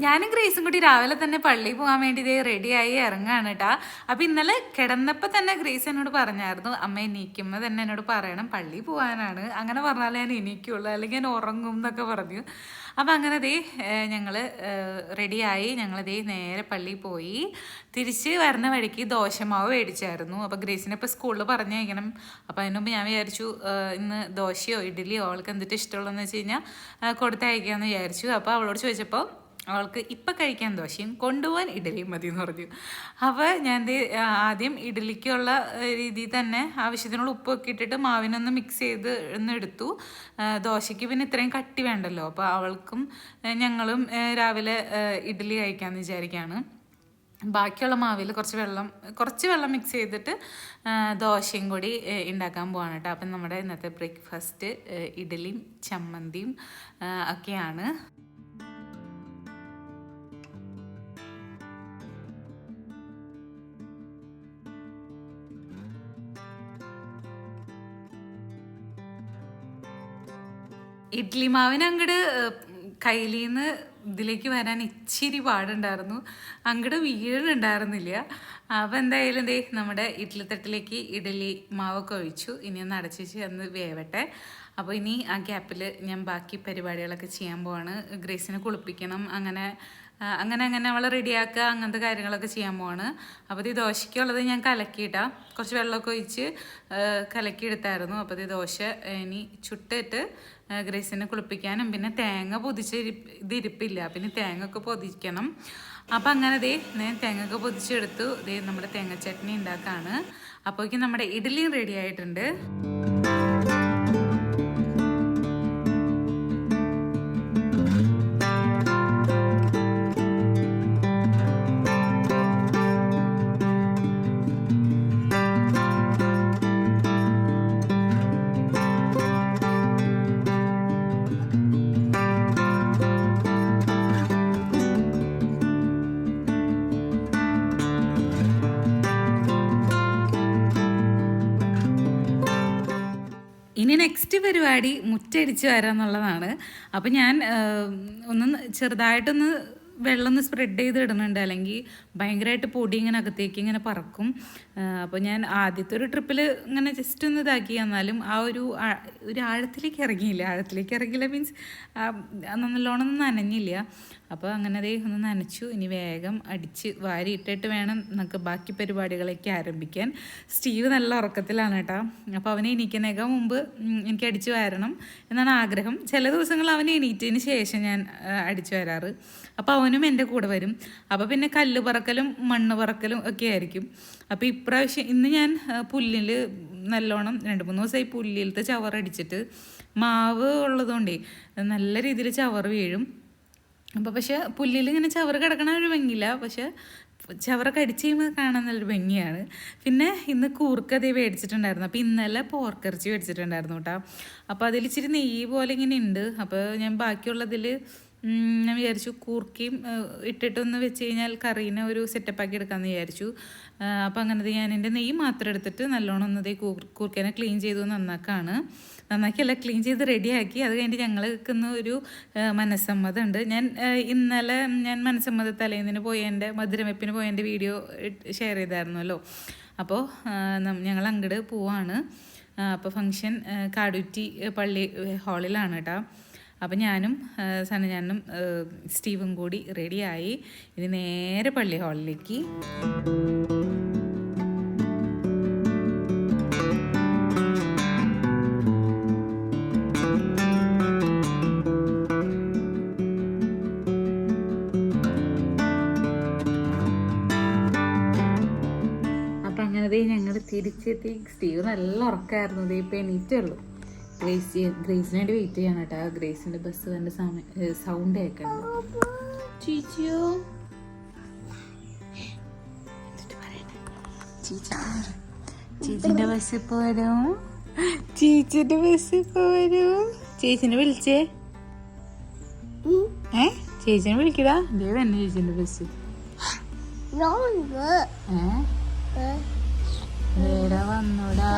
ഞാനും ഗ്രേസും കൂടി രാവിലെ തന്നെ പള്ളിയിൽ പോകാൻ വേണ്ടി ഇതേ റെഡിയായി ഇറങ്ങാണ് കേട്ടാ. അപ്പം ഇന്നലെ കിടന്നപ്പോൾ തന്നെ ഗ്രേസ് എന്നോട് പറഞ്ഞായിരുന്നു, അമ്മ എണീക്കുമ്പോൾ തന്നെ എന്നോട് പറയണം പള്ളിയിൽ പോകാനാണ്, അങ്ങനെ പറഞ്ഞാലേ ഞാൻ എണീക്കുള്ളൂ, അല്ലെങ്കിൽ ഞാൻ ഉറങ്ങും എന്നൊക്കെ പറഞ്ഞു. അപ്പം അങ്ങനെ ദേ ഞങ്ങൾ റെഡിയായി, ഞങ്ങളിതേ നേരെ പള്ളിയിൽ പോയി. തിരിച്ച് വരുന്ന വഴിക്ക് ദോശമാവ് മേടിച്ചായിരുന്നു. അപ്പോൾ ഗ്രേസിനെ ഇപ്പോൾ സ്കൂളിൽ പറഞ്ഞയക്കണം. അപ്പോൾ അതിന് മുമ്പ് ഞാൻ വിചാരിച്ചു ഇന്ന് ദോശയോ ഇഡ്ഡലിയോ അവൾക്ക് എന്തിട്ട് ഇഷ്ടമുള്ളതെന്ന് വെച്ച് കഴിഞ്ഞാൽ കൊടുത്തയക്കാമെന്ന് വിചാരിച്ചു. അപ്പോൾ അവളോട് ചോദിച്ചപ്പോൾ അവൾക്ക് ഇപ്പം കഴിക്കാൻ ദോശയും കൊണ്ടുപോകാൻ ഇഡലിയും മതി എന്ന് പറഞ്ഞു. അപ്പോൾ ഞാൻ ആദ്യം ഇഡലിക്കുള്ള രീതിയിൽ തന്നെ ആവശ്യത്തിനുള്ള ഉപ്പൊക്കെ ഇട്ടിട്ട് മാവിനൊന്ന് മിക്സ് ചെയ്ത് എടുത്തു. ദോശയ്ക്ക് പിന്നെ ഇത്രയും കട്ടി വേണ്ടല്ലോ, അപ്പോൾ അവൾക്കും ഞങ്ങളും രാവിലെ ഇഡലി കഴിക്കാമെന്ന് വിചാരിക്കുകയാണ്. ബാക്കിയുള്ള മാവിൽ കുറച്ച് വെള്ളം മിക്സ് ചെയ്തിട്ട് ദോശയും കൂടി ഉണ്ടാക്കാൻ പോവാണ് കേട്ടോ. അപ്പം നമ്മുടെ ഇന്നത്തെ ബ്രേക്ക്ഫാസ്റ്റ് ഇഡലിയും ചമ്മന്തിയും ഒക്കെയാണ്. ഇഡ്ലി മാവിന് അങ്ങോട്ട് കയ്യിൽ നിന്ന് ഇതിലേക്ക് വരാൻ ഇച്ചിരി പാടുണ്ടായിരുന്നു, അങ്ങോട്ട് വീഴുന്നുണ്ടായിരുന്നില്ല. അപ്പോൾ എന്തായാലും ദേ നമ്മുടെ ഇഡ്ഡലി തട്ടിലേക്ക് ഇഡലി മാവൊക്കെ ഒഴിച്ചു. ഇനി ഒന്ന് അടച്ചു വെച്ച് അന്ന് വേവട്ടെ. അപ്പോൾ ഇനി ആ ഗ്യാപ്പിൽ ഞാൻ ബാക്കി പരിപാടികളൊക്കെ ചെയ്യാൻ പോവാണ്. ഗ്രേസിനെ കുളിപ്പിക്കണം, അങ്ങനെ അവളെ റെഡിയാക്കുക, അങ്ങനത്തെ കാര്യങ്ങളൊക്കെ ചെയ്യാൻ പോവാണ്. അപ്പോൾ ഇത് ദോശയ്ക്കുള്ളത് ഞാൻ കലക്കിയിട്ടാണ്, കുറച്ച് വെള്ളമൊക്കെ ഒഴിച്ച് കലക്കിയെടുത്തായിരുന്നു. അപ്പോൾ ഇത് ദോശ ഇനി ചുട്ടിട്ട് ഗ്രേസിനെ കുളിപ്പിക്കാനും, പിന്നെ തേങ്ങ ഇതിരിപ്പില്ല, പിന്നെ തേങ്ങ ഒക്കെ പൊതിക്കണം. അപ്പം അങ്ങനെ ഞാൻ തേങ്ങ ഒക്കെ പൊതിച്ചെടുത്തു. നമ്മുടെ തേങ്ങ ചട്നി ഉണ്ടാക്കാണ്. അപ്പോഴേക്കും നമ്മുടെ ഇഡ്ഡലിയും റെഡി ആയിട്ടുണ്ട്. ഇനി നെക്സ്റ്റ് പരിപാടി മുറ്റടിച്ച് വരാന്നുള്ളതാണ്. അപ്പം ഞാൻ ചെറുതായിട്ടൊന്ന് വെള്ളം ഒന്ന് സ്പ്രെഡ് ചെയ്ത് ഇടുന്നുണ്ട്, അല്ലെങ്കിൽ ഭയങ്കരമായിട്ട് പൊടി ഇങ്ങനെ അകത്തേക്ക് ഇങ്ങനെ പറക്കും. അപ്പോൾ ഞാൻ ആദ്യത്തെ ഒരു ട്രിപ്പിൽ ഇങ്ങനെ ജസ്റ്റ് ഒന്ന് ഇതാക്കി, എന്നാലും ആ ഒരു ആഴത്തിലേക്ക് ഇറങ്ങിയില്ല മീൻസ് നല്ലോണം ഒന്നും നനഞ്ഞില്ല. അപ്പോൾ അങ്ങനെ ഒന്ന് നനച്ചു. ഇനി വേഗം അടിച്ച് വാരി ഇട്ടിട്ട് വേണം നമുക്ക് ബാക്കി പരിപാടികളൊക്കെ ആരംഭിക്കാൻ. സ്റ്റീവ് നല്ല ഉറക്കത്തിലാണ് കേട്ടോ. അപ്പോൾ അവനെ എണീക്കുന്നതിനൊക്കെ മുമ്പ് എനിക്ക് അടിച്ചു വരണം എന്നാണ് ആഗ്രഹം. ചില ദിവസങ്ങൾ അവനെ എണീറ്റതിന് ശേഷം ഞാൻ അടിച്ചു വരാറ്. അപ്പോൾ അവനും എൻ്റെ കൂടെ വരും. അപ്പോൾ പിന്നെ കല്ല് പറക്കലും മണ്ണ് പറക്കലും ഒക്കെ ആയിരിക്കും. അപ്പോൾ ഇപ്രാവശ്യം ഇന്ന് ഞാൻ പുല്ലിൽ നല്ലോണം 2-3 ദിവസമായി പുല്ലിലത്തെ ചവറടിച്ചിട്ട്, മാവ് ഉള്ളതുകൊണ്ടേ നല്ല രീതിയിൽ ചവറ് വീഴും. അപ്പോൾ പക്ഷെ പുല്ലിൽ ഇങ്ങനെ ചവറ് കിടക്കണ ഒരു ഭംഗിയില്ല, പക്ഷെ ചവറൊക്കെ അടിച്ച് കഴിയുമ്പോൾ കാണാൻ നല്ലൊരു ഭംഗിയാണ്. പിന്നെ ഇന്ന് കൂർക്കതേ മേടിച്ചിട്ടുണ്ടായിരുന്നു. അപ്പോൾ ഇന്നലെ പോർക്കിറച്ചി മേടിച്ചിട്ടുണ്ടായിരുന്നു കേട്ടോ. അപ്പോൾ അതിൽ ഇച്ചിരി നെയ്യ് പോലെ ഇങ്ങനെ ഉണ്ട്. അപ്പോൾ ഞാൻ ബാക്കിയുള്ളതിൽ ഞാൻ വിചാരിച്ചു കൂർക്കയും ഇട്ടിട്ടൊന്ന് വെച്ച് കഴിഞ്ഞാൽ കറീനെ ഒരു സെറ്റപ്പാക്കി എടുക്കാമെന്ന് വിചാരിച്ചു. അപ്പോൾ അങ്ങനത്തെ ഞാൻ എൻ്റെ നെയ്യ് മാത്രം എടുത്തിട്ട് നല്ലോണം ഒന്നതേ കൂർക്കേനെ ക്ലീൻ ചെയ്തു നന്നാക്കിയല്ല ക്ലീൻ ചെയ്ത് റെഡിയാക്കി. അത് കഴിഞ്ഞിട്ട് ഞങ്ങൾക്ക് ഇന്ന് ഒരു മനസ്സമ്മതം ഉണ്ട്. ഇന്നലെ ഞാൻ മനസ്സമ്മത തലേന്നിന് പോയതിൻ്റെ മധുരവെപ്പിന് പോയതിൻ്റെ വീഡിയോ ഷെയർ ചെയ്തായിരുന്നല്ലോ. അപ്പോൾ ഞങ്ങൾ അങ്ങോട്ട് പോവാണ്. അപ്പോൾ ഫംഗ്ഷൻ കാടുറ്റി പള്ളി ഹാളിലാണ് കേട്ടോ. അപ്പം ഞാനും സനഞ്ഞാനും സ്റ്റീവും കൂടി റെഡിയായി. ഇനി നേരെ പള്ളി ഹാളിലേക്ക്. അപ്പം അങ്ങനെ ഞങ്ങൾ തിരിച്ചെത്തി. സ്റ്റീവ് നല്ല ഉറക്കമായിരുന്നു. ഇപ്പം എണീറ്റുള്ളൂ. ഗ്രേസിന് വേണ്ടി വെയിറ്റ് ചെയ്യാണ് കേട്ടോ. ഗ്രേസിന്റെ ബസ് തന്നെ സൗണ്ട് കേൾക്കണ്ട. ചീച്ചിയോ ചേച്ചിന്റെ ബസ് ഇപ്പൊ വരും. ചേച്ചിന്റെ ബസ് ഇപ്പൊ വരും. ചേച്ചിനെ വിളിച്ചേ. ചേച്ചിനെ വിളിക്കടാ. ഇതേ തന്നെ ചേച്ചിന്റെ ബസ്. വന്നോടാ.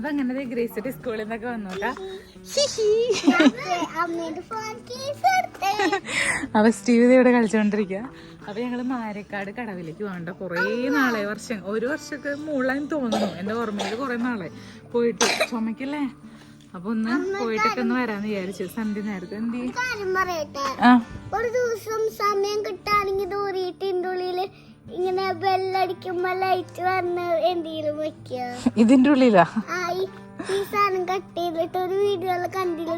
അപ്പൊ അങ്ങനെ ഗ്രേസിന്റെ സ്കൂളിൽ നിന്നൊക്കെ വന്നോട്ടാ. അപ്പൊ സ്റ്റീവ് ഇവിടെ കളിച്ചോണ്ടിരിക്കുക. അപ്പൊ ഞങ്ങള് മാരക്കാട് കടവിലേക്ക് വേണ്ട കുറേ നാളെ ഒരു വർഷമൊക്കെ മുകളിലാന്ന് തോന്നുന്നു. എന്റെ ഓർമ്മയില് കുറെ നാളെ പോയിട്ട് ചുമക്കല്ലേ. അപ്പൊ ഒന്ന് പോയിട്ടൊക്കെ ഒന്ന് വരാന്ന് വിചാരിച്ചു. സന്ധ്യ നേരത്തെ എന്ത് ഒരു ദിവസം സമയം കിട്ടാണെങ്കിൽ ദൂരീട്ടിന്റെ ഉള്ളില് ഇങ്ങനെ ബെല്ലടിക്കുമ്പോ ലൈറ്റ് വന്ന് എന്തെങ്കിലും വെക്കുക. ഇതിന്റെ ഉള്ളിലാ ഈ സാധനം കട്ട് ചെയ്തിട്ട് ഒരു വീഡിയോയില് കണ്ടില്ല.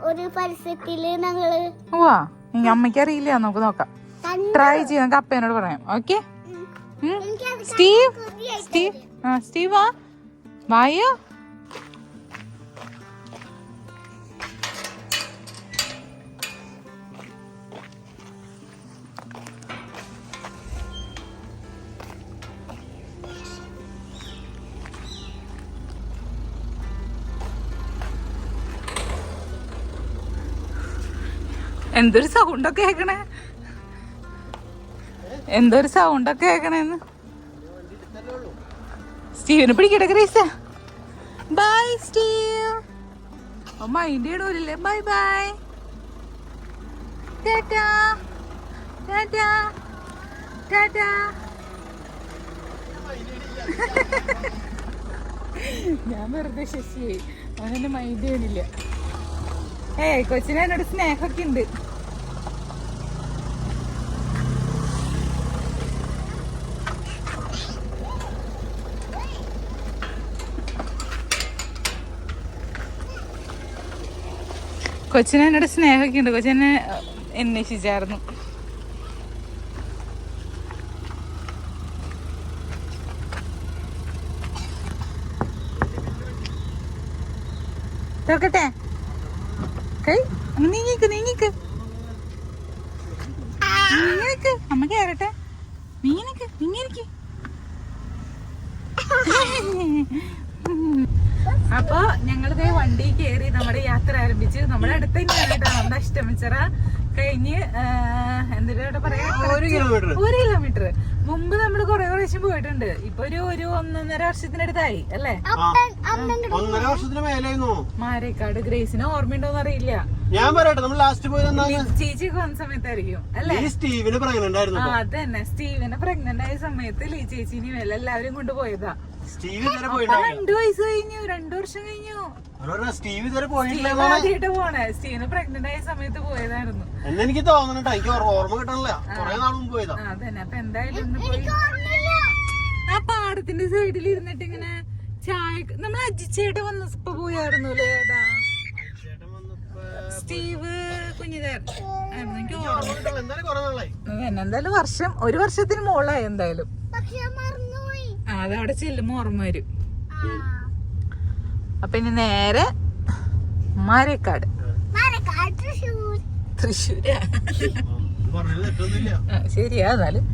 ഒരു പരസ്യത്തില് ഞങ്ങള് അമ്മയ്ക്ക് അറിയില്ല. നമുക്ക് നോക്കാം, ട്രൈ ചെയ്യാം. നമുക്ക് അപ്പേനോട് പറയാം. ഓക്കെ സ്റ്റീവ് സ്റ്റീവ് സ്റ്റീവാ വായോ. എന്തൊരു സൗണ്ടൊക്കെ കേക്കണേ, എന്തൊരു സൗണ്ടൊക്കെ കേക്കണേന്ന്. സ്റ്റീവിനെ പിടിക്കട്ടെ ഗ്രേസ്. Bye Steve. മൈൻഡ് ചെയ്യണമില്ലേ. Bye bye tata tata tata. ഞാൻ വെറുതെ ശശിയായി, അവനെന്നെ മൈൻഡ് ചെയ്യണില്ല. കൊച്ചിനെ എന്നോട് സ്നേഹമൊക്കെ ഉണ്ട്. കൊച്ചിനെ എന്നോട് സ്നേഹമൊക്കെ ഉണ്ട്. കൊച്ചിനെ അന്വേഷിച്ചായിരുന്നു. തുറക്കട്ടെ കൈ. നീങ്ങിക്ക് നീങ്ങിക്ക് നീങ്ങിക്ക്. അമ്മ കേറട്ടെ. നീങ്ങിക്ക് നീങ്ങിരിക്ക്. അപ്പൊ ഞങ്ങളിതേ വണ്ടി കയറി നമ്മുടെ യാത്ര ആരംഭിച്ചു. നമ്മുടെ അടുത്ത് തന്നെയാണ് കേട്ടോ, നമ്മുടെ അഷ്ടമിച്ചിറ കഴിഞ്ഞ് എന്തിനാ പറയാ 1 കിലോമീറ്റർ. മുമ്പ് നമ്മള് കുറെ പ്രാവശ്യം പോയിട്ടുണ്ട്. ഇപ്പൊ ഒരു 1.5 വർഷത്തിനടുത്തായി അല്ലേ. മാരേക്കാട് ഗ്രേസിന് ഓർമ്മയുണ്ടോന്ന് അറിയില്ല. ഞാൻ പറയട്ടെ, നമ്മൾ ലാസ്റ്റ് പോയത് ചേച്ചി വന്ന സമയത്തായിരിക്കും അല്ലേ. സ്റ്റീവിന് പ്രഗ്നന്റ് ആയിരുന്നു. അതന്നെ, സ്റ്റീവിന് പ്രഗ്നന്റ് ആയ സമയത്ത് ലീ ചേച്ചിനെയും എല്ലാവരും കൊണ്ടുപോയതാ. 2 വയസ്സ് കഴിഞ്ഞു, 2 വർഷം കഴിഞ്ഞു. ആദ്യമായിട്ട് പോണേ. സ്റ്റീവിന് പ്രഗ്നന്റ് ആയ സമയത്ത് പോയതായിരുന്നു. എനിക്ക് തോന്നുന്നുണ്ട്, എനിക്ക് ഓർമ്മ കിട്ടണില്ല. കുറെ നാൾ മുമ്പ് പോയതാ. അതന്നെ. അപ്പൊ എന്തായാലും ഒന്ന് പോയി ആ പാടത്തിന്റെ സൈഡിൽ ഇരുന്നിട്ട് ഇങ്ങനെ ചായ. നമ്മൾ അജിച്ചേട്ട് വന്നപ്പോ പോയായിരുന്നു അല്ലേ ഏതാ. സ്റ്റീവ് കുഞ്ഞിതായിരുന്നു. എനിക്ക് ഓർമ്മ എന്തായാലും ഒരു വർഷത്തിന് മോളായി എന്തായാലും. അതവിടെ ചെല്ലുമ്പോ ഓർമ്മ വരും. അപ്പൊ ഇനി നേരെ മാരേക്കാട്, തൃശ്ശൂര്. ശരിയാ എന്നാലും.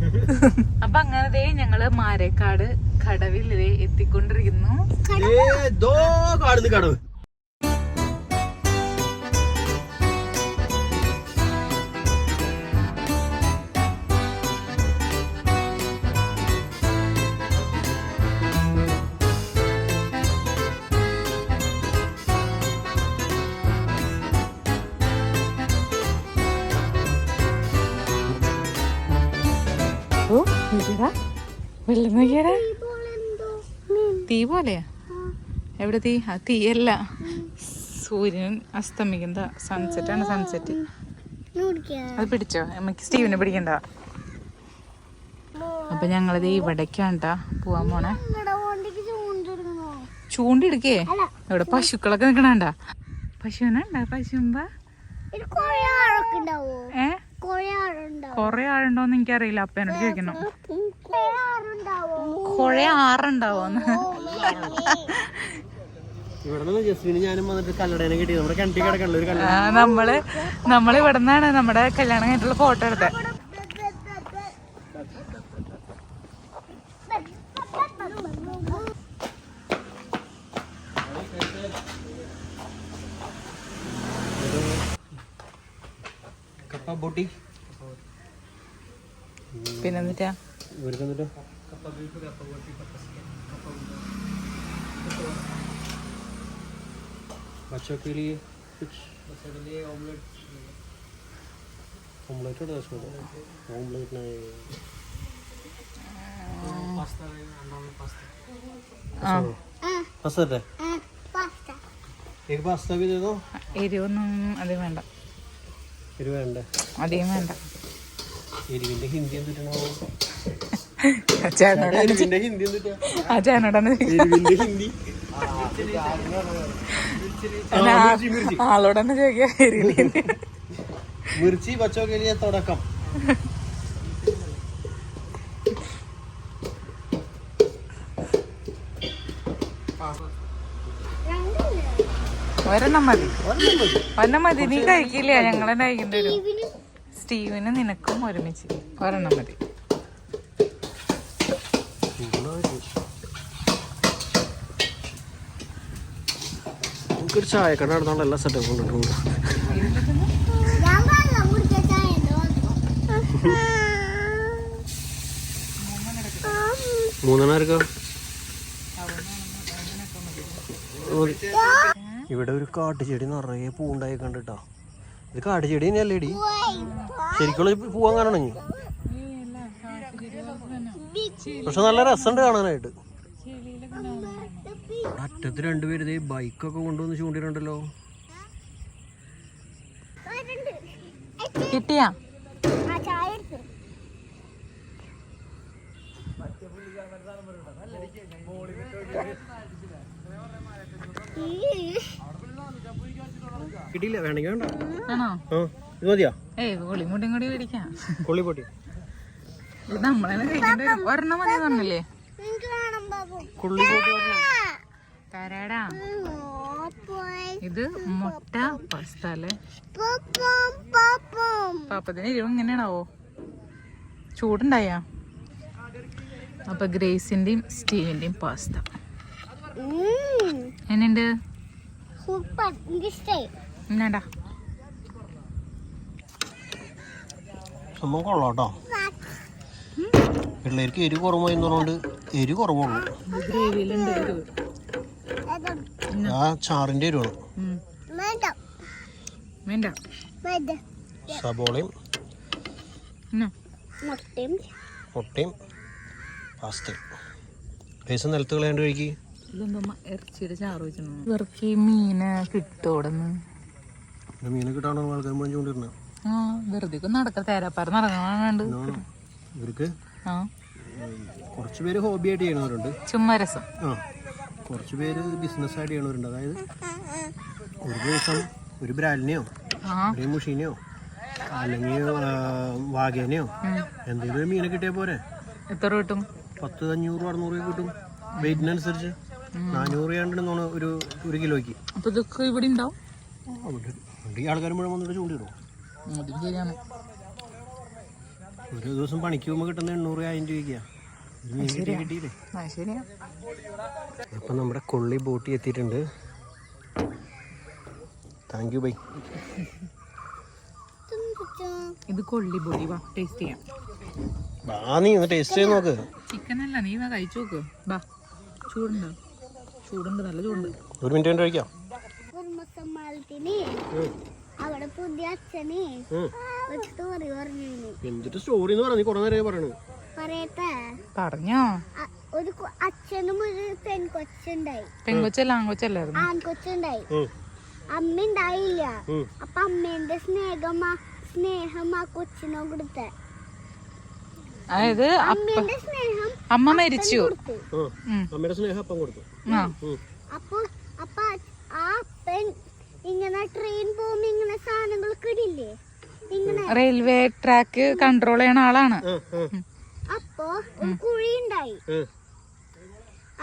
അപ്പൊ അങ്ങനെ ഞങ്ങള് മാരേക്കാട് കടവിൽ എത്തിക്കൊണ്ടിരിക്കുന്നു. കടവ് വെള്ളം നോക്കിയടാ. തീ പോലെയാ. എവിടെ തീ? ആ തീയല്ല, സൂര്യൻ അസ്തമിക്കുന്ന സൺസെറ്റ് ആണ്. സൺസെറ്റ് അത് പിടിച്ചോ. നമുക്ക് സ്റ്റീവിനെ പിടിക്കണ്ട. അപ്പൊ ഞങ്ങളിത് ഇവിടേക്കാണ്ടാ പോവാൻ പോണേ. ചൂണ്ടെടുക്കേ. ഇവിടെ പശുക്കളൊക്കെ നിക്കണണ്ട. പശുവിനുണ്ടാ പശുമ്പ. കൊറേ ആളുണ്ടോന്ന് എനിക്കറിയില്ല. അപ്പനോട് ചോദിക്കണം. കൊറേ ആറുണ്ടാവോന്ന്. നമ്മള് ഇവിടെ നിന്നാണ് നമ്മുടെ കല്യാണം കഴിഞ്ഞിട്ടുള്ള ഫോട്ടോ എടുത്തത്. പിന്നെന്നിട്ടാ बच्चों के लिए कुछ बच्चों के लिए ऑमलेट ऑमलेट है इसमें ऑमलेट नहीं पास्ता है अंडा में पास्ता पास्ता है പാസ്ത एक पास्ता भी दे दो എരിവൊന്നും അധികം വേണ്ട വേണ്ട അധികം വേണ്ട എരിവിന്റെ ഹിന്ദി എന്തിട്ടാണോ അച്ഛനോടാണ് എരിവിന്റെ ഹിന്ദി എന്തിട്ടാ അച്ഛനോടാണ് എരിവിന്റെ ഹിന്ദി ആളോടന്നെ ചോദിക്കാം എരിവിന്റെ मिर्ची बच्चों के लिए तड़कम ഒരെണ്ണം മതി ഒരെണ്ണം മതി നീ കഴിക്കില്ല ഞങ്ങൾ തന്നെ കഴിക്കേണ്ടി വരും സ്റ്റീവിന് നിനക്കും ഒരുമിച്ച് ഒരെണ്ണം മതി നമുക്കൊരു ചായക്കട നടന്നുള്ള എല്ലാ സെറ്റപ്പും കൊണ്ടിട്ടുണ്ട് ഞാൻ വെള്ളം കുടിച്ച ചായ മൂന്നെണ്ണാർക്കോ ഇവിടെ ഒരു കാട്ടുചെടി നിറയെ പൂണ്ടായി കണ്ടിട്ടോ ഇത് കാട്ടുചെടി തന്നെയല്ലേ ഇടി ശരിക്കുള്ള പൂവാൻ കാണണം പക്ഷെ നല്ല രസമുണ്ട് കാണാനായിട്ട് അറ്റത്ത് രണ്ടുപേര് ബൈക്കൊക്കെ കൊണ്ടുവന്ന് ചൂണ്ടിട്ടുണ്ടല്ലോ കിട്ടിയാ ചായ എടുത്തു കിട്ടിയില്ല വേണമെങ്കിൽ വേണ്ട ആണോ ഇത് മതിയാ കൊള്ളിമുട്ടിയും കൂടി മേടിക്കാം കൊള്ളിപ്പൊട്ടി ഇത് നമ്മളെ കഴിക്കേണ്ടി വരും ഒരെണ്ണം മതി പറഞ്ഞില്ലേ എനിക്ക് വേണം ബാബു കൊള്ളിപ്പൊട്ടി തരാടാ ഇത് മുട്ട പാസ്ത അല്ലേ പാപ്പത്തിന് എരിവ് എങ്ങനെയാണാവോ ചൂടുണ്ടായാ അപ്പൊ ഗ്രേസിന്റെയും സ്റ്റീവിന്റെയും പാസ്ത എന്നുണ്ട് സൂപ്പർ ഇഷ്ടമായി എന്നാടാ സംഭവം കൊള്ളാട്ടോ പിള്ളേർക്ക് എരി കുറവായി പറഞ്ഞുകൊണ്ട് എരി കുറവുള്ളൂ ഗ്രേവിയിലുണ്ട് ആ ചാറിന്റെ എരിവാണ് വേണ്ട സബോളയും മുട്ടയും മുട്ടയും പാസ്തയും പൈസ നിലത്ത് കളയാണ്ട് കഴിക്കി ഇതെന്തോ ഇറച്ചിയുടെ ചാറ് വെച്ചിട്ടുണ്ടോ ഇവർക്ക് മീന് കിട്ടോടെന്ന് മീനെ കിട്ടാണോ ആൾക്കാർ മുഴുവൻ ചൂണ്ടിരുന്നത് ആ വെറുതെ നടക്ക തേരാപ്പാറ നടങ്ങാണ്ട് ഇവർക്ക് ആ കുറച്ച് പേര് ഹോബിയായിട്ട് ചെയ്യണവരുണ്ട് ചുമ്മാ രസം ആ കുറച്ച് പേര് ബിസിനസ്സായിട്ട് ചെയ്യണവരുണ്ട് അതായത് ഒരു ദിവസം ഒരു ബ്രാലിനെയോ ഒരു മുഷീനെയോ അല്ലെങ്കിൽ വാഗേനെയോ എന്തെങ്കിലും ഒരു മീനെ കിട്ടിയാൽ പോരെ എത്ര കിട്ടും 10, 500, 600 കിട്ടും വെയിറ്റിനനുസരിച്ച് 400 ആണ്ടെന്ന് ഒരു കിലോയ്ക്ക് അപ്പൊ ഇതൊക്കെ ഇവിടെ ഉണ്ടാവും ഈ ആൾക്കാർ മുഴുവൻ വന്നിട്ട് ചൂണ്ടിടും അതും ശരിയാണ് ഒരു ദിവസം പണിക്ക് പോകുമ്പോൾ കിട്ടുന്ന 800-1000 രൂപയ്ക്കാ മീൻ കിട്ടിയില്ലേ ശരിയാ അപ്പം നമ്മുടെ കൊള്ളി ബോട്ടി എത്തിയിട്ടുണ്ട് താങ്ക് യു ബൈ ഇത് കൊള്ളി പൊടി വാ ടേസ്റ്റ് ചെയ്യാം നീ ഒന്ന് ടേസ്റ്റ് ചെയ്ത് നോക്ക് ചിക്കൻ അല്ല നീ വാ കഴിച്ചു നോക്ക് ബാ ചൂടുണ്ടോ ചൂടുണ്ട് നല്ല ചൂടുണ്ട് ഒരു മിനിറ്റ് കൊണ്ട് കഴിക്കാം അവിടെ പുതിയ അച്ഛന് ഒരു സ്റ്റോറി പറഞ്ഞു എന്തിട്ട് സ്റ്റോറി എന്ന് പറഞ്ഞു കുറെ നേരം പറയണു പറയട്ടെ പറഞ്ഞോ ഒരു അച്ഛനും ഒരു പെൺകൊച്ചുണ്ടായി പെൺകൊച്ചല്ല ആൺകൊച്ചല്ലായിരുന്നു ആൺകൊച്ചുണ്ടായി അമ്മ ഉണ്ടായില്ല അപ്പൊ അമ്മേന്റെ സ്നേഹം ആ കൊച്ചിനോ കൊടുത്ത അതായത് അമ്മേന്റെ സ്നേഹം അമ്മ മരിച്ചു അമ്മയുടെ സ്നേഹം അപ്പം കൊടുത്തു അപ്പൊ അപ്പൊ ആ അപ്പൻ ഇങ്ങനെ ട്രെയിൻ പോകുമ്പോ ഇങ്ങനെ സാധനങ്ങൾ ഇടില്ലേ ഇങ്ങനെ റെയിൽവേ ട്രാക്ക് കൺട്രോൾ ചെയ്യണ ആളാണ് അപ്പൊ ഒരു കുഴി ഉണ്ടായി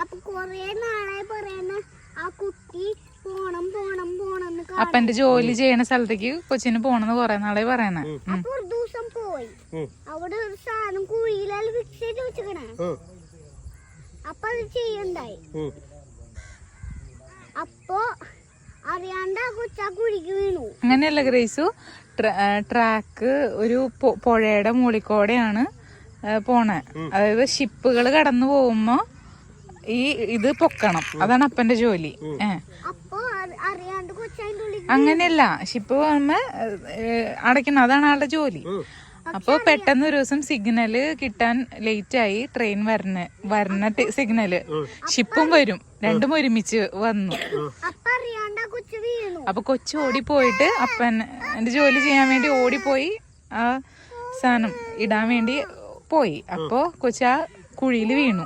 അപ്പൊ കൊറേ നാളായി പറയുന്ന ആ കുട്ടി പോണം പോണം പോണെന്ന് അപ്പന്റെ ജോലി ചെയ്യണ സ്ഥലത്തേക്ക് കൊച്ചിന് പോണെന്ന് കൊറേ നാളെ പറയണേ അപ്പൊ ഒരു ദിവസം പോയി അവിടെ ഒരു സാധനം കുഴിയിലാൽ വിക്സിട്ട് വെച്ചിക്കണേ അപ്പൊ അത് ചെയ്യണ്ടായി അപ്പൊ അറിയാണ്ട് ആ കൊച്ച കുഴിക്ക് വീണു അങ്ങനെയല്ല ഗ്രേസു ട്രാക്ക് ഒരു പുഴയുടെ മൂളിക്കോടെയാണ് പോണേ അതായത് ഷിപ്പുകൾ കടന്നു പോകുമ്പോ ഇത് പൊക്കണം, അതാണ് അപ്പന്റെ ജോലി. അപ്പൊ അറിയാണ്ട് കൊച്ചതിന്റെ ഉള്ളിൽ അങ്ങനെയല്ല, ഷിപ്പ് വന്ന് അടയ്ക്കണം, അതാണ് ആളുടെ ജോലി. അപ്പൊ പെട്ടെന്ന് ഒരു ദിവസം സിഗ്നല് കിട്ടാൻ ലേറ്റ് ആയി, ട്രെയിൻ വരണ സിഗ്നല്, ഷിപ്പും വരും, രണ്ടും ഒരുമിച്ച് വന്നു. അപ്പൊ അറിയാണ്ട് ആ കൊച്ചു വീണു. അപ്പൊ കൊച്ചു ഓടിപ്പോയിട്ട് അപ്പൻ എന്റെ ജോലി ചെയ്യാൻ വേണ്ടി ഓടിപ്പോയി ആ സാധനം ഇടാൻ വേണ്ടി പോയി. അപ്പൊ കൊച്ചു ആ കുഴിയിൽ വീണു.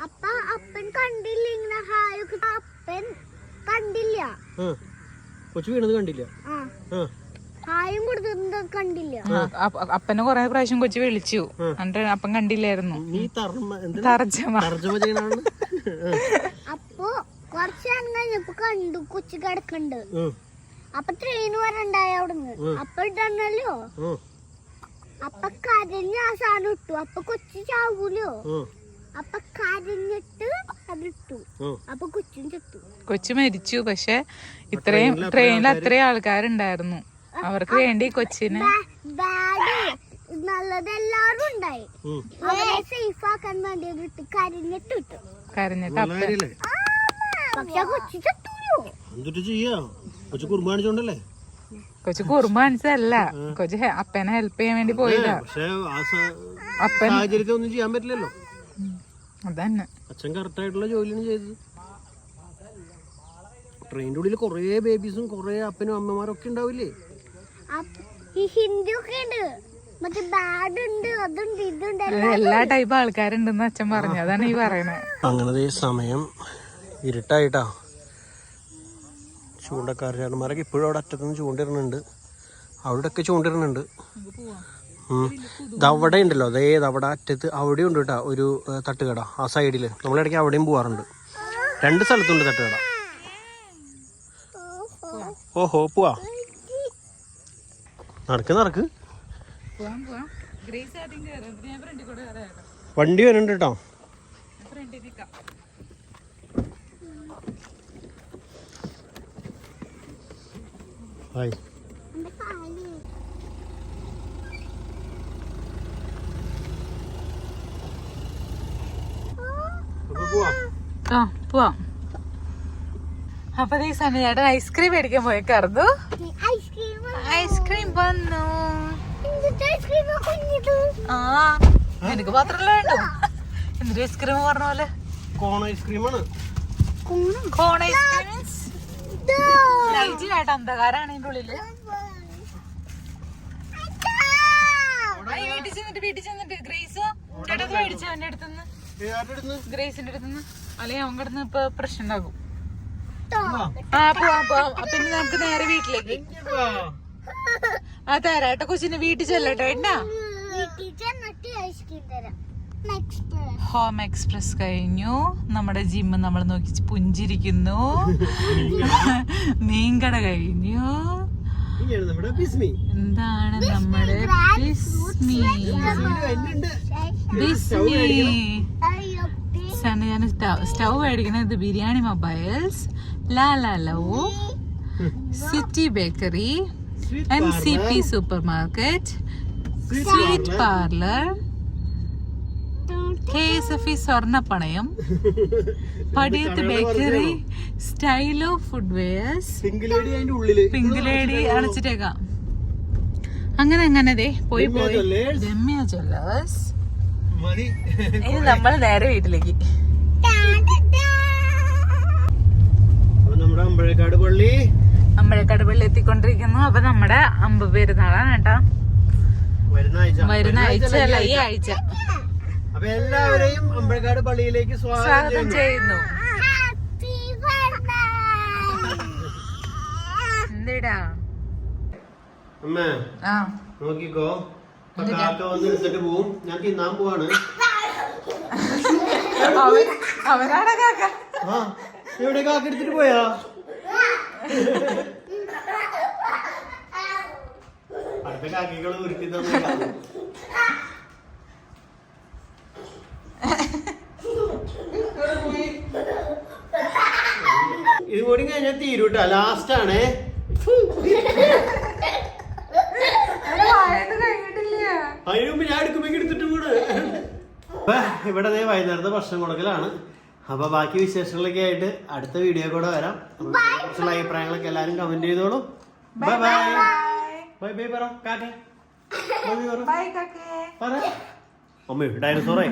അപ്പൊ അപ്പൻ കണ്ടില്ല, ഇങ്ങനെ ഹായൊക്കെ അപ്പൻ കണ്ടില്ല, കൊച്ചു വീണത് കണ്ടില്ല, ഹായും കൊടുത്തിരുന്നത് കണ്ടില്ല. അപ്പനെ കൊറേ പ്രാവശ്യം കൊച്ചു വിളിച്ചു, എന്നിട്ട് അപ്പൻ കണ്ടില്ലായിരുന്നു. അപ്പൊ കുറച്ച് നേരം കഴിഞ്ഞപ്പോ കണ്ടു കൊച്ചു കിടക്കണ്ട്. അപ്പൊ ട്രെയിൻ വരണ്ടായി അവിടുന്ന്. അപ്പൊ ഇടണല്ലോ, അപ്പൊ കരഞ്ഞ് ആ സാധനം ഇട്ടു. അപ്പൊ കൊച്ചു ചാവൂലോ, അപ്പൊ കരഞ്ഞിട്ട് അതിട്ടു. അപ്പൊ കൊച്ചും ചത്തു. കൊച്ചു മരിച്ചു. പക്ഷെ ഇത്രയും ട്രെയിനിൽ അത്രയും ആൾക്കാരുണ്ടായിരുന്നു, അവർക്ക് വേണ്ടി കൊച്ചിന് നല്ലതെല്ലാരും ഉണ്ടായി. അവരെ സേഫ് ആക്കാൻ വേണ്ടി ഇട്ട് കരഞ്ഞിട്ട് ഇട്ടു. കരഞ്ഞിട്ട് പക്ഷെ കൊച്ചു ചത്തൂലോ. കൊച്ചു കുർബാനിച്ചോണ്ടല്ലേ? കൊച്ചു കുറുമ്പാണിച്ചതല്ല, കൊച്ചു അപ്പനെ ഹെൽപ്പ് ചെയ്യാൻ വേണ്ടി പോയതാ. അപ്പൻ സാഹചര്യത്തിൽ ഒന്നും ചെയ്യാൻ പറ്റില്ലല്ലോ. അതന്നെ അച്ഛൻ കറക്റ്റ് ആയിട്ടുള്ള ജോലിയാണ് ചെയ്തത്. ട്രെയിനിന്റെ ഉള്ളിൽ കൊറേ ബേബീസും കൊറേ അപ്പനും അമ്മമാരൊക്കെ ഉണ്ടാവില്ലേ? ഈ ഹിന്ദി ഒക്കെ ഉണ്ട്, മറ്റേ ബാഡ് ഉണ്ട്, അതുണ്ട്, ഇതുണ്ട്, എല്ലാ ടൈപ്പ് ആൾക്കാരുണ്ടെന്ന് അച്ഛൻ പറഞ്ഞു. അതാണ് ഈ പറയണേ. അങ്ങനെ സമയം ഇരുട്ടായിട്ടാ. ചൂണ്ടക്കാരന്മാരൊക്കെ ഇപ്പോഴും അവിടെ അറ്റത്തുനിന്ന് ചൂണ്ടിരുന്നുണ്ട്, അവിടെയൊക്കെ ചൂണ്ടിരുന്നുണ്ട്. ഇതവിടെ ഉണ്ടല്ലോ, അവിടെ അറ്റത്ത് അവിടെ ഉണ്ട് കേട്ടോ ഒരു തട്ടുകട. ആ സൈഡിൽ നമ്മളിടയ്ക്ക് അവിടെയും പോവാറുണ്ട്. 2 സ്ഥലത്തുണ്ട് തട്ടുകട. ഓഹോ, പോവാ, നടക്ക്. വണ്ടി വരുന്നുണ്ട് കേട്ടോ. ഹായ്. പോവാം. അപ്പൊ ഈ സമയം ഐസ്ക്രീം മേടിക്കാൻ പോയേക്കായിരുന്നു. ഐസ്ക്രീം വന്നു. ആ, എനിക്ക് മാത്രല്ല വേണ്ടു. എന്തൊരു ഐസ്ക്രീം പറഞ്ഞ പോലെ കോൺ ഐസ്ക്രീമാണ്. കോൺ ഐസ്ക്രീം ലൈറ്റ് കേട്ടോ, അന്ധകാരാണ് ഇതിന്റെ ഉള്ളില്. വീട്ടിൽ ചെന്നിട്ട് ഗ്രേസ് ചേട്ടത് മേടിച്ചു അവന്റെ അടുത്തുനിന്ന്, ഗ്രേസിന്റെ അടുത്തുനിന്ന്. അല്ലെങ്കിൽ അവൻ കിടന്ന് ഇപ്പൊ പ്രശ്നം ഉണ്ടാകും. പോവാം. പിന്നെ നമുക്ക് നേരെ വീട്ടിലേക്ക്. തരാട്ടെ കൊച്ചിന്, വീട്ടിൽ ചെല്ലട്ടെ. എന്നാ ഹോം എക്സ്പ്രസ് കഴിഞ്ഞു. നമ്മുടെ ജിമ്മ് നമ്മൾ നോക്കി പുഞ്ചിരിക്കുന്നു. മീൻകട കഴിഞ്ഞു. എന്താണ് നമ്മുടെ ഞാൻ സ്റ്റൗ മേടിക്കുന്നത് ബിരിയാണി മൊബൈൽസ്, ലാലോ, city bakery, NCP super market, sweet parlour, KSFE സ്വർണ്ണപ്പണയം, Padiyath bakery, stylo food wares, pink lady അടച്ചിട്ടേക്കാം. അങ്ങനെ പോയി രമ്യ ജ്വല്ലേഴ്സ്. ഇനി നമ്മൾ നേരെ വീട്ടിലേക്ക്. അമ്പഴക്കാട് പള്ളി എത്തിക്കൊണ്ടിരിക്കുന്നു. അപ്പൊ നമ്മുടെ അമ്പ് പെരുന്നാളാണ് കേട്ടോ, വരുന്ന ആഴ്ച അല്ല ഈ ആഴ്ച. അപ്പൊ എല്ലാവരെയും അമ്പഴക്കാട് പള്ളിയിലേക്ക് സ്വാഗതം ചെയ്യുന്നു. എന്തേടാ അമ്മേ, നോക്കിക്കോ, കാക്ക വന്ന് എടുത്തിട്ട് പോവും. ഞാൻ തിന്നാൻ പോവാണ്. അവനാണ് കാക്ക. എവിടെ കാക്ക എടുത്തിട്ട് പോയാ? അടുത്ത കാക്കകൾ ഒരുക്കി തന്നെ. ഇത് കൂടി കഴിഞ്ഞാൽ തീരൂട്ടാ, ലാസ്റ്റ് ആണേ. അതിന് മുമ്പ് ഞാൻ എടുക്കുമ്പോ എടുത്തിട്ട് കൂടെ അപ്പൊ ഇവിടെ വൈകുന്നേരത്തെ ഭക്ഷണം കൊടുക്കലാണ്. അപ്പൊ ബാക്കി വിശേഷങ്ങളൊക്കെ ആയിട്ട് അടുത്ത വീഡിയോ കൂടെ വരാം. കുറച്ചുള്ള അഭിപ്രായങ്ങളൊക്കെ എല്ലാരും കമന്റ് ചെയ്തോളൂ. ബൈ ബൈ ബൈ ബൈ പറ കാക്കേ. ബൈ പറ. അമ്മ ഡൈനോസോറേ.